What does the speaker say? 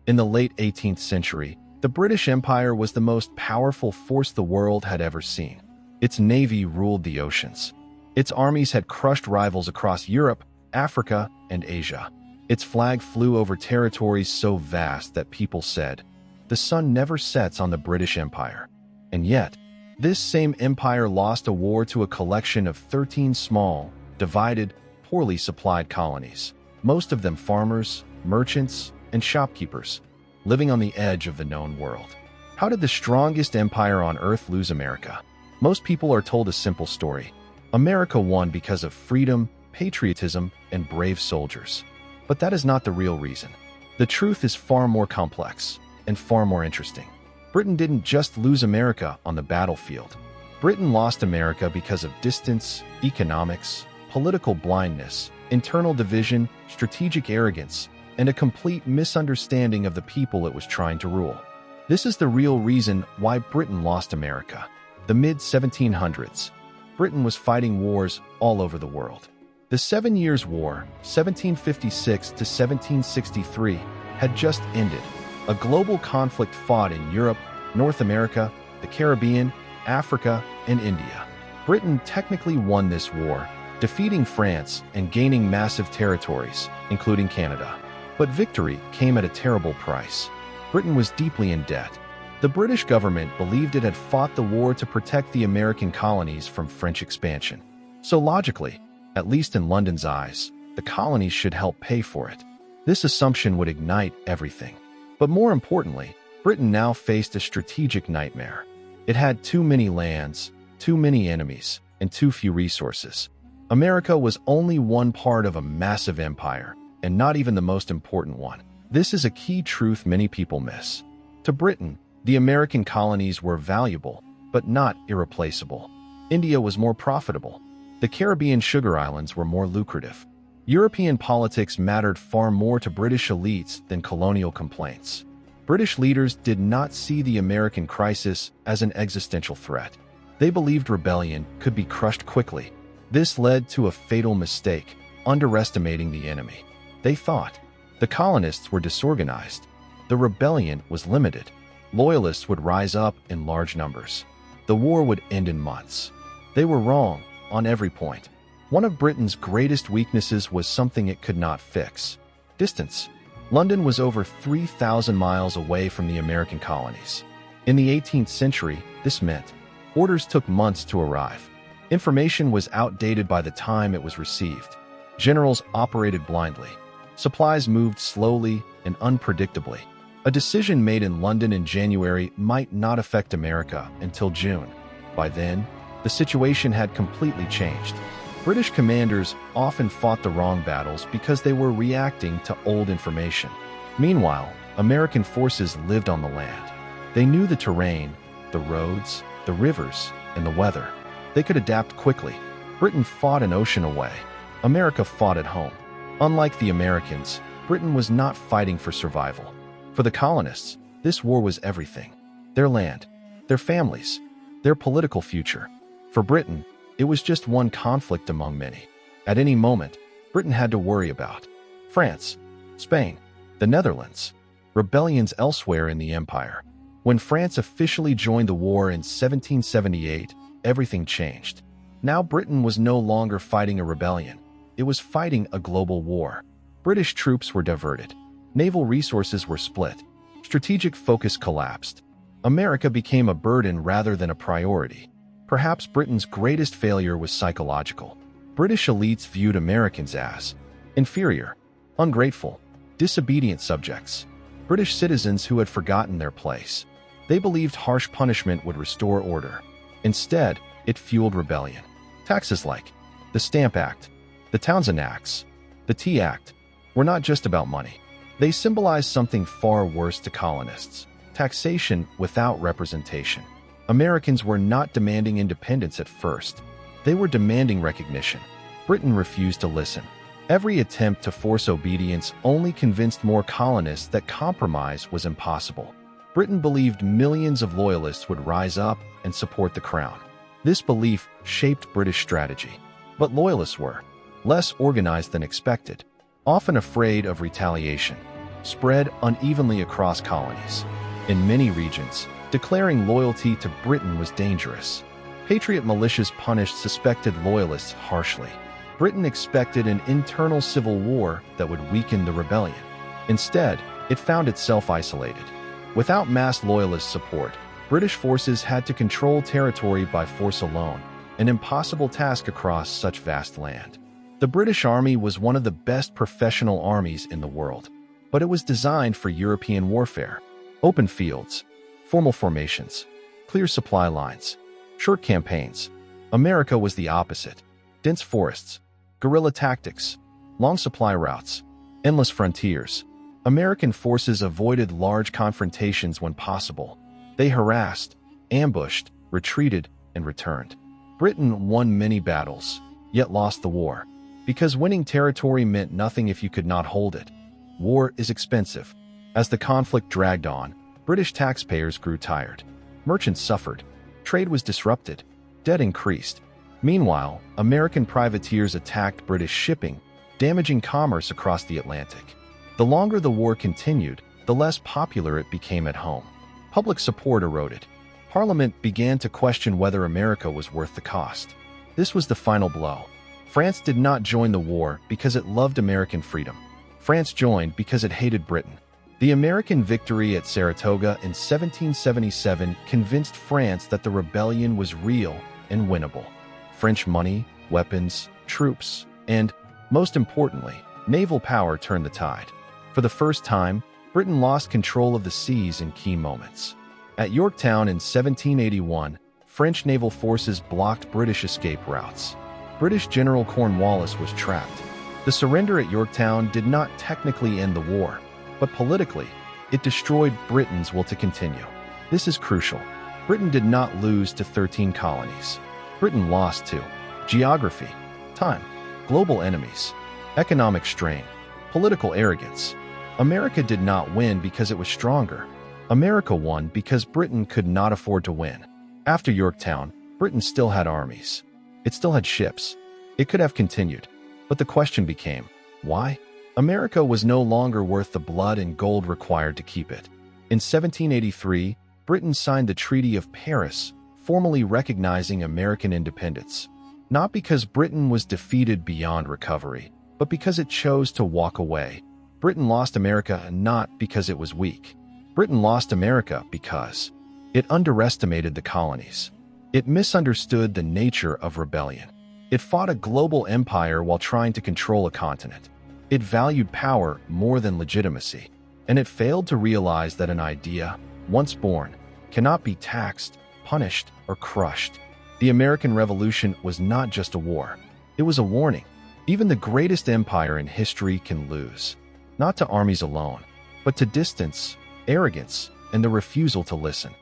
In the late 18th century, the British Empire was the most powerful force the world had ever seen. Its navy ruled the oceans. Its armies had crushed rivals across Europe, Africa, and Asia. Its flag flew over territories so vast that people said, "The sun never sets on the British Empire." And yet, this same empire lost a war to a collection of 13 small, divided, poorly supplied colonies, most of them farmers, merchants, and shopkeepers, living on the edge of the known world. How did the strongest empire on earth lose America? Most people are told a simple story. America won because of freedom, patriotism, and brave soldiers. But that is not the real reason. The truth is far more complex and far more interesting. Britain didn't just lose America on the battlefield. Britain lost America because of distance, economics, political blindness, internal division, strategic arrogance, and a complete misunderstanding of the people it was trying to rule. This is the real reason why Britain lost America. The mid-1700s, Britain was fighting wars all over the world. The 7 Years' War, 1756 to 1763, had just ended. A global conflict fought in Europe, North America, the Caribbean, Africa, and India. Britain technically won this war, defeating France and gaining massive territories, including Canada. But victory came at a terrible price. Britain was deeply in debt. The British government believed it had fought the war to protect the American colonies from French expansion. So logically, at least in London's eyes, the colonies should help pay for it. This assumption would ignite everything. But more importantly, Britain now faced a strategic nightmare. It had too many lands, too many enemies, and too few resources. America was only one part of a massive empire, and not even the most important one. This is a key truth many people miss. To Britain, the American colonies were valuable, but not irreplaceable. India was more profitable. The Caribbean sugar islands were more lucrative. European politics mattered far more to British elites than colonial complaints. British leaders did not see the American crisis as an existential threat. They believed rebellion could be crushed quickly. This led to a fatal mistake, underestimating the enemy. They thought the colonists were disorganized. The rebellion was limited. Loyalists would rise up in large numbers. The war would end in months. They were wrong on every point. One of Britain's greatest weaknesses was something it could not fix: distance. London was over 3,000 miles away from the American colonies. In the 18th century, this meant orders took months to arrive. Information was outdated by the time it was received. Generals operated blindly. Supplies moved slowly and unpredictably. A decision made in London in January might not affect America until June. By then, the situation had completely changed. British commanders often fought the wrong battles because they were reacting to old information. Meanwhile, American forces lived on the land. They knew the terrain, the roads, the rivers, and the weather. They could adapt quickly. Britain fought an ocean away. America fought at home. Unlike the Americans, Britain was not fighting for survival. For the colonists, this war was everything: their land, their families, their political future. For Britain, it was just one conflict among many. At any moment, Britain had to worry about France, Spain, the Netherlands, rebellions elsewhere in the empire. When France officially joined the war in 1778, everything changed. Now Britain was no longer fighting a rebellion. It was fighting a global war. British troops were diverted. Naval resources were split. Strategic focus collapsed. America became a burden rather than a priority. Perhaps Britain's greatest failure was psychological. British elites viewed Americans as inferior, ungrateful, disobedient subjects. British citizens who had forgotten their place. They believed harsh punishment would restore order. Instead, it fueled rebellion. Taxes like the Stamp Act, the Townshend Acts, the Tea Act were not just about money. They symbolized something far worse to colonists: taxation without representation. Americans were not demanding independence at first. They were demanding recognition. Britain refused to listen. Every attempt to force obedience only convinced more colonists that compromise was impossible. Britain believed millions of loyalists would rise up and support the crown. This belief shaped British strategy. But loyalists were less organized than expected, often afraid of retaliation. spread unevenly across colonies. In many regions, declaring loyalty to Britain was dangerous. Patriot militias punished suspected loyalists harshly. Britain expected an internal civil war that would weaken the rebellion. Instead, it found itself isolated. Without mass loyalist support, British forces had to control territory by force alone, an impossible task across such vast land. The British Army was one of the best professional armies in the world, but it was designed for European warfare. Open fields, formal formations, clear supply lines, short campaigns. America was the opposite. Dense forests, guerrilla tactics, long supply routes, endless frontiers. American forces avoided large confrontations when possible. They harassed, ambushed, retreated, and returned. Britain won many battles, yet lost the war, because winning territory meant nothing if you could not hold it. War is expensive. As the conflict dragged on, British taxpayers grew tired. Merchants suffered. Trade was disrupted. Debt increased. Meanwhile, American privateers attacked British shipping, damaging commerce across the Atlantic. The longer the war continued, the less popular it became at home. Public support eroded. Parliament began to question whether America was worth the cost. This was the final blow. France did not join the war because it loved American freedom. France joined because it hated Britain. The American victory at Saratoga in 1777 convinced France that the rebellion was real and winnable. French money, weapons, troops, and, most importantly, naval power turned the tide. For the first time, Britain lost control of the seas in key moments. At Yorktown in 1781, French naval forces blocked British escape routes. British General Cornwallis was trapped. The surrender at Yorktown did not technically end the war, but politically, it destroyed Britain's will to continue. This is crucial. Britain did not lose to 13 colonies. Britain lost to geography, time, global enemies, economic strain, political arrogance. America did not win because it was stronger. America won because Britain could not afford to win. After Yorktown, Britain still had armies. It still had ships. It could have continued. But the question became, why? America was no longer worth the blood and gold required to keep it. In 1783, Britain signed the Treaty of Paris, formally recognizing American independence. Not because Britain was defeated beyond recovery, but because it chose to walk away. Britain lost America not because it was weak. Britain lost America because it underestimated the colonies. It misunderstood the nature of rebellion. It fought a global empire while trying to control a continent. It valued power more than legitimacy, and it failed to realize that an idea, once born, cannot be taxed, punished, or crushed. The American Revolution was not just a war. It was a warning. Even the greatest empire in history can lose, not to armies alone, but to distance, arrogance, and the refusal to listen.